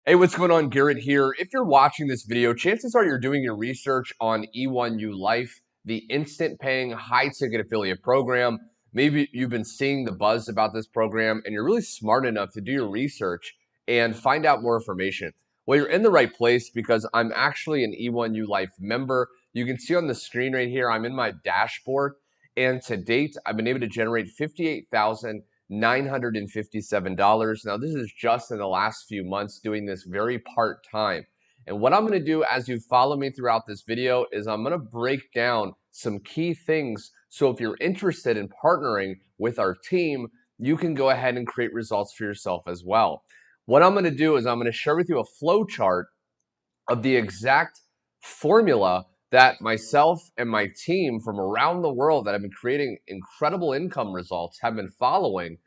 Hey, what's going on? Garrett here. If you're watching this video, chances are you're doing your research on E1ulife, the instant paying high ticket affiliate program. Maybe you've been seeing the buzz about this program and you're really smart enough to do your research and find out more information. Well, you're in the right place because I'm actually an E1ulife member. You can see on the screen right here, I'm in my dashboard. And to date, I've been able to generate $58,957. Now, this is just in the last few months doing this very part-time. And what I'm going to do as you follow me throughout this video is I'm going to break down some key things. So if you're interested in partnering with our team, you can go ahead and create results for yourself as well. What I'm going to do is I'm going to share with you a flow chart of the exact formula that myself and my team from around the world that have been creating incredible income results have been following.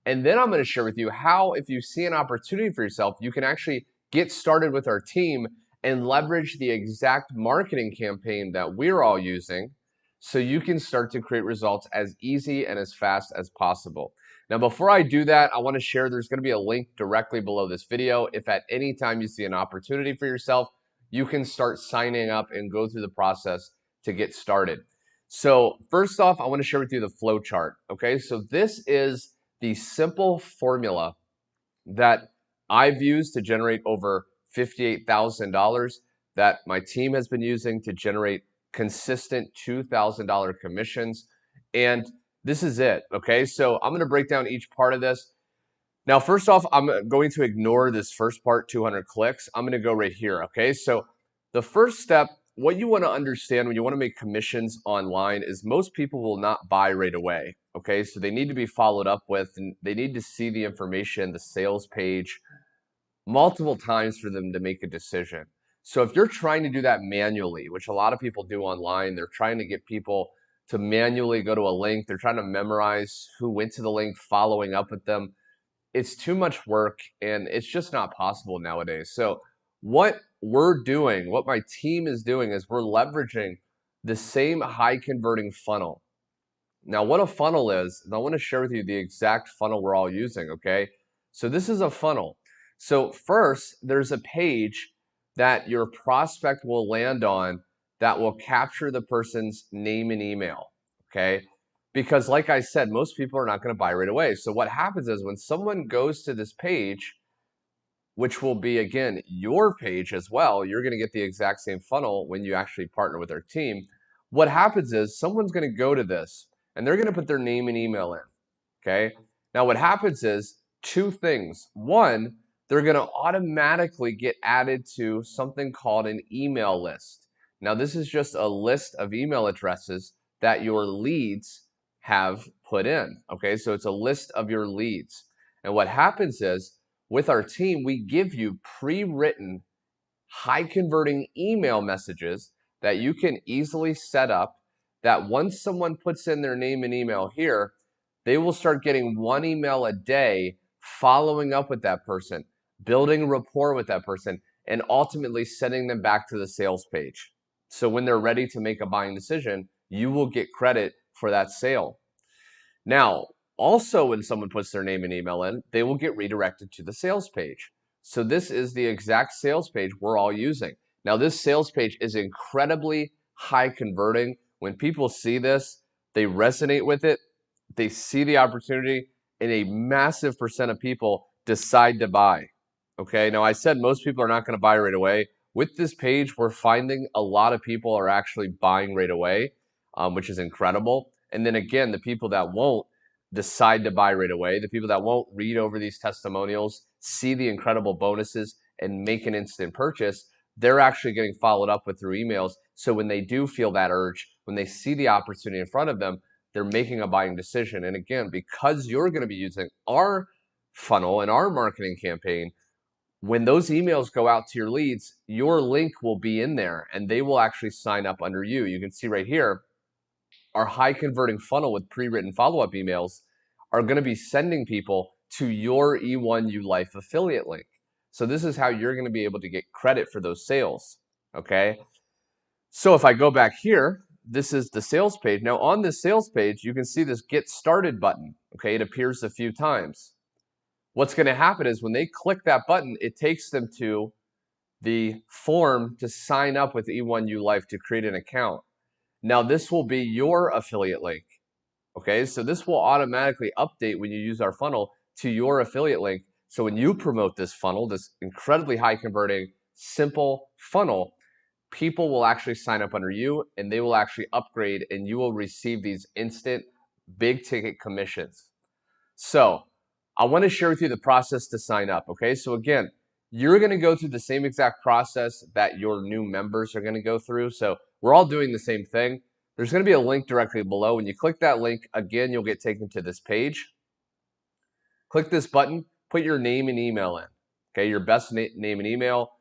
And then I'm going to share with you how, if you see an opportunity for yourself, you can actually get started with our team and leverage the exact marketing campaign that we're all using so you can start to create results as easy and as fast as possible. Now, before I do that, I want to share there's going to be a link directly below this video. If at any time you see an opportunity for yourself, you can start signing up and go through the process to get started. So first off, I want to share with you the flow chart. Okay, so this is the simple formula that I've used to generate over $58,000 that my team has been using to generate consistent $2,000 commissions. And this is it. Okay, so I'm going to break down each part of this. Now, first off, I'm going to ignore this first part, 200 clicks. I'm going to go right here. Okay, so the first step, what you want to understand when you want to make commissions online is most people will not buy right away. Okay, so they need to be followed up with and they need to see the information, the sales page, multiple times for them to make a decision. So if you're trying to do that manually, which a lot of people do online, they're trying to get people to manually go to a link, they're trying to memorize who went to the link, following up with them. It's too much work and it's just not possible nowadays. So what we're doing, what my team is doing is we're leveraging the same high converting funnel. Now, what a funnel is, and I want to share with you the exact funnel we're all using, okay? So this is a funnel. So first, there's a page that your prospect will land on that will capture the person's name and email, okay? Because like I said, most people are not going to buy right away. So what happens is when someone goes to this page, which will be, again, your page as well, you're going to get the exact same funnel when you actually partner with our team. What happens is someone's going to go to this and they're going to put their name and email in, okay? Now what happens is two things. One, they're going to automatically get added to something called an email list. Now this is just a list of email addresses that your leads have put in, okay? So it's a list of your leads. And what happens is with our team, we give you pre-written, high-converting email messages that you can easily set up that once someone puts in their name and email here, they will start getting one email a day following up with that person, building rapport with that person, and ultimately sending them back to the sales page. So when they're ready to make a buying decision, you will get credit for that sale. Now, also when someone puts their name and email in, they will get redirected to the sales page. So this is the exact sales page we're all using. Now this sales page is incredibly high converting. When people see this, they resonate with it, they see the opportunity, and a massive percent of people decide to buy. Okay, now I said most people are not going to buy right away. With this page, we're finding a lot of people are actually buying right away, which is incredible. And then again, the people that won't decide to buy right away, the people that won't read over these testimonials, see the incredible bonuses, and make an instant purchase, they're actually getting followed up with through emails. So when they do feel that urge, when they see the opportunity in front of them, they're making a buying decision. And again, because you're going to be using our funnel and our marketing campaign, when those emails go out to your leads, your link will be in there and they will actually sign up under you. You can see right here, our high converting funnel with pre-written follow-up emails are going to be sending people to your E1ulife affiliate link. So this is how you're going to be able to get credit for those sales, okay? So if I go back here, this is the sales page. Now on this sales page, you can see this Get Started button, okay? It appears a few times. what's going to happen is when they click that button, it takes them to the form to sign up with E1ulife to create an account. Now, this will be your affiliate link. Okay, so this will automatically update when you use our funnel to your affiliate link. So when you promote this funnel, this incredibly high converting, simple funnel, people will actually sign up under you and they will actually upgrade and you will receive these instant big ticket commissions. So I want to share with you the process to sign up. Okay, so again, you're going to go through the same exact process that your new members are going to go through. So we're all doing the same thing. There's going to be a link directly below. When you click that link, again, you'll get taken to this page. Click this button, put your name and email in. Okay, your best name and email,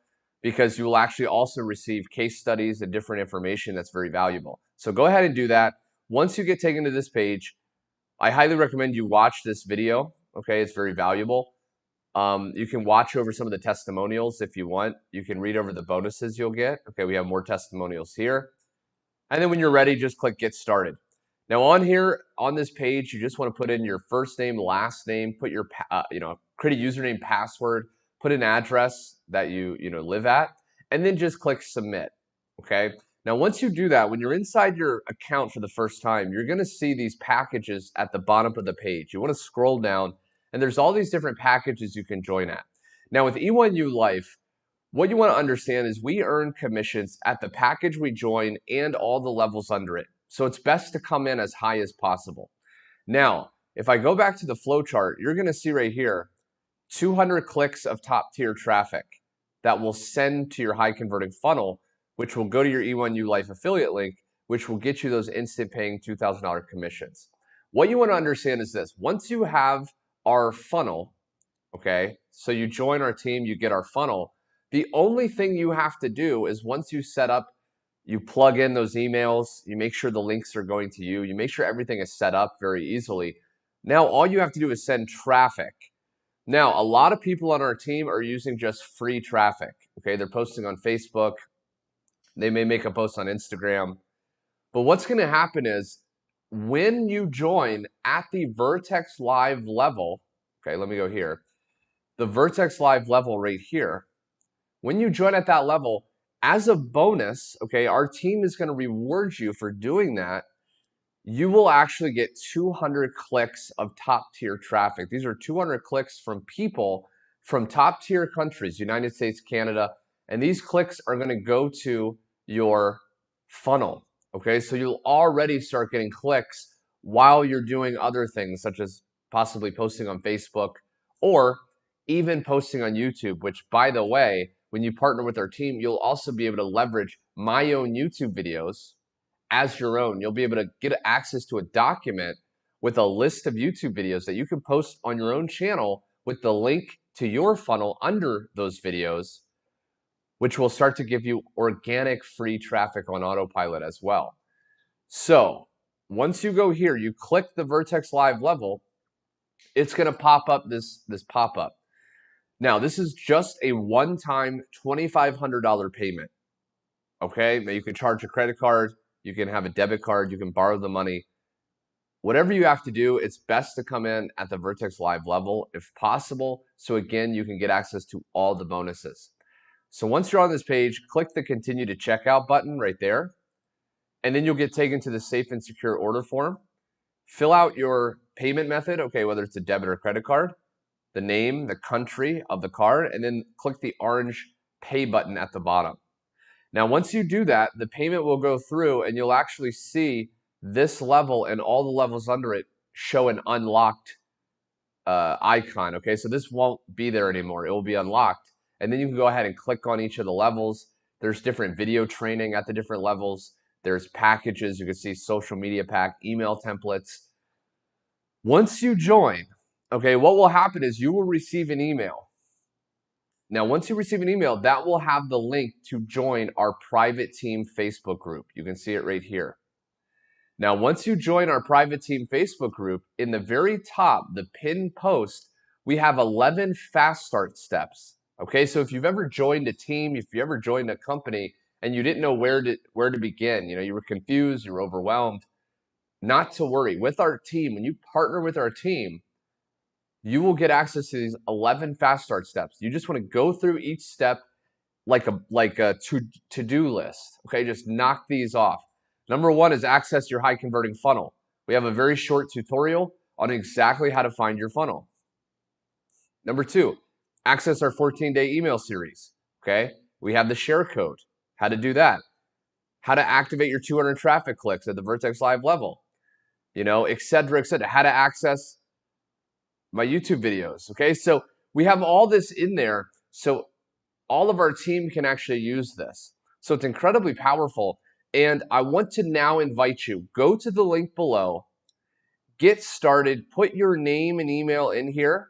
because you will actually also receive case studies and different information that's very valuable. So go ahead and do that. Once you get taken to this page, I highly recommend you watch this video. Okay, it's very valuable. You can watch over some of the testimonials if you want. You can read over the bonuses you'll get. Okay, we have more testimonials here. And then when you're ready, just click Get Started. Now on here, on this page, you just want to put in your first name, last name, put your, create a username, password, put an address that you live at, and then just click Submit. Okay. Now, once you do that, when you're inside your account for the first time, you're going to see these packages at the bottom of the page. You want to scroll down, and there's all these different packages you can join at. Now, with E1ulife, what you want to understand is we earn commissions at the package we join and all the levels under it. So it's best to come in as high as possible. Now, if I go back to the flow chart, you're going to see right here, 200 clicks of top tier traffic that will send to your high converting funnel, which will go to your E1ulife affiliate link, which will get you those instant paying $2,000 commissions. What you want to understand is this: once you have our funnel, okay, so you join our team, you get our funnel, the only thing you have to do is once you set up, you plug in those emails, you make sure the links are going to you, you make sure everything is set up very easily. Now, all you have to do is send traffic. Now, a lot of people on our team are using just free traffic. Okay, they're posting on Facebook. They may make a post on Instagram. But what's going to happen is when you join at the Vertex Live level, okay, let me go here. The Vertex Live level right here, when you join at that level, as a bonus, okay, our team is going to reward you for doing that. You will actually get 200 clicks of top tier traffic. These are 200 clicks from people from top tier countries, United States, Canada, and these clicks are going to go to your funnel. Okay, so you'll already start getting clicks while you're doing other things, such as possibly posting on Facebook or even posting on YouTube, which, by the way, when you partner with our team, you'll also be able to leverage my own YouTube videos as your own. You'll be able to get access to a document with a list of YouTube videos that you can post on your own channel with the link to your funnel under those videos, which will start to give you organic free traffic on autopilot as well. So once you go here, you click the Vertex Live level, it's going to pop up this pop-up. Now, this is just a one-time $2,500 payment. Okay, now you can charge a credit card, you can have a debit card, you can borrow the money. Whatever you have to do, it's best to come in at the Vertex Live level if possible. So again, you can get access to all the bonuses. So once you're on this page, click the Continue to Checkout button right there. And then you'll get taken to the safe and secure order form. Fill out your payment method, okay, whether it's a debit or credit card, the name, the country of the card, and then click the orange Pay button at the bottom. Now, once you do that, the payment will go through and you'll actually see this level and all the levels under it show an unlocked icon. Okay, so this won't be there anymore. It will be unlocked. And then you can go ahead and click on each of the levels. There's different video training at the different levels. There's packages. You can see social media pack, email templates. Once you join, okay, what will happen is you will receive an email. Now, once you receive an email, that will have the link to join our private team Facebook group. You can see it right here. Now, once you join our private team Facebook group, in the very top, the pinned post, we have 11 fast start steps. Okay, so if you've ever joined a team, if you ever joined a company and you didn't know where to begin, you were confused, you were overwhelmed, not to worry. With our team, when you partner with our team, you will get access to these 11 fast start steps. You just want to go through each step like a to-do list. Okay, just knock these off. Number one is access your high converting funnel. We have a very short tutorial on exactly how to find your funnel. Number two, access our 14-day email series. Okay, we have the share code, how to do that, how to activate your 200 traffic clicks at the Vertex Live level, etc., how to access my YouTube videos. Okay, so we have all this in there, so all of our team can actually use this. So it's incredibly powerful. And I want to now invite you, go to the link below, get started, put your name and email in here,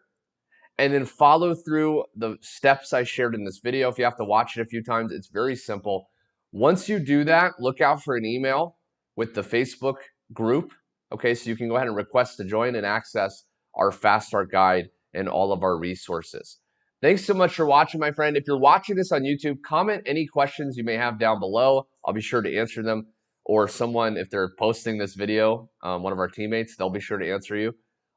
and then follow through the steps I shared in this video. If you have to watch it a few times, it's very simple. Once you do that, look out for an email with the Facebook group. Okay, so you can go ahead and request to join and access our Fast Start Guide and all of our resources. Thanks so much for watching, my friend. If you're watching this on YouTube, comment any questions you may have down below. I'll be sure to answer them. Or someone, if they're posting this video, one of our teammates, they'll be sure to answer you.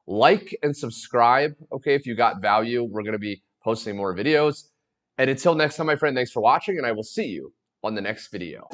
Like and subscribe, okay, if you got value. We're going to be posting more videos. And until next time, my friend, thanks for watching, and I will see you on the next video.